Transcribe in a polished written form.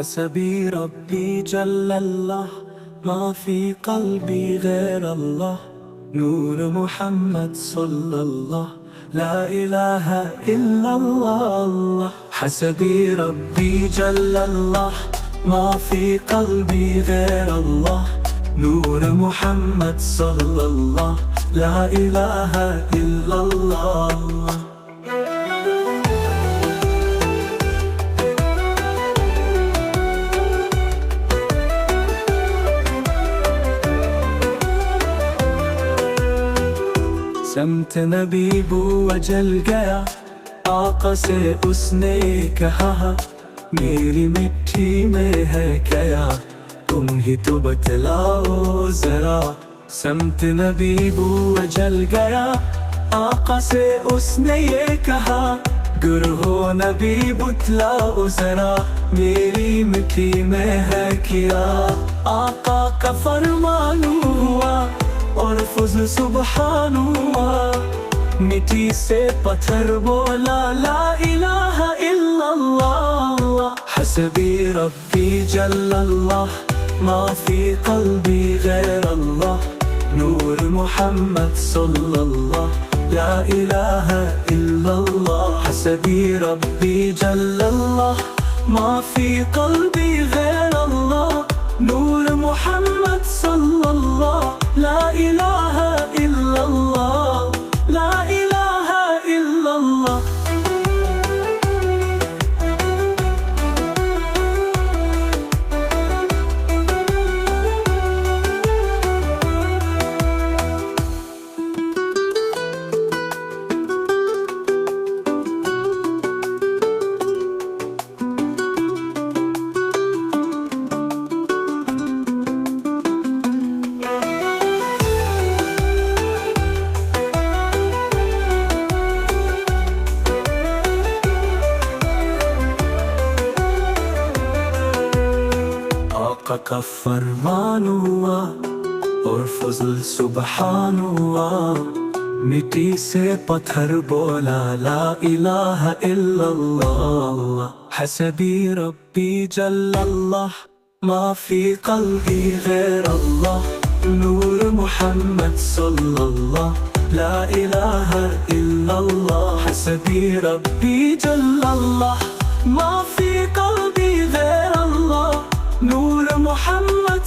حسبي ربي جل الله، ما في قلبي غير الله. نور محمد صلى الله، لا إله إلا الله. حسبي ربي جل الله، ما في قلبي غير الله. نور محمد صلى الله، لا إله إلا الله. समत नबी बुआ जल गया, आका से उसने कहा, मेरी मिट्टी में है क्या, तुम ही तो बतलाओ जरा। समत नबी बुआ जल गया, आका से उसने ये कहा, गुरु हो नबी बतलाओ जरा, मेरी मिट्टी में है क्या। आका का फरमान हुआ और फज़ल सुबहान हुआ, मिट्टी से पत्थर बोला ला इलाहा इल्लल्लाह। हसबी रब्बी जल्लल्लाह, मा फी क़ल्बी गैर अल्लाह। नूर मुहम्मद सल्लल्लाह, ला इलाहा इल्लल्लाह। हसबी रब्बी जल्लल्लाह, मा फी क़ल्बी गैर अल्लाह। नूर मुहम्मद सल्लल्लाह, ला इलाहा इल्लल्लाह, ला इलाहा इल्लल्लाह। आका का फरमान हुआ और फज़ल सुबहान हुआ, मिट्टी से पत्थर बोला ला इलाहा इल्लल्लाह। हसबी रब्बी जल्लल्लाह, मा फी क़ल्बी गैर अल्लाह। नूर मुहम्मद सल्लल्लाह, ला इलाहा इल्लल्लाह। हसबी रब्बी जल्लल्लाह, मा फी क़ल्बी गैर अल्लाह। नूर मुहम्मद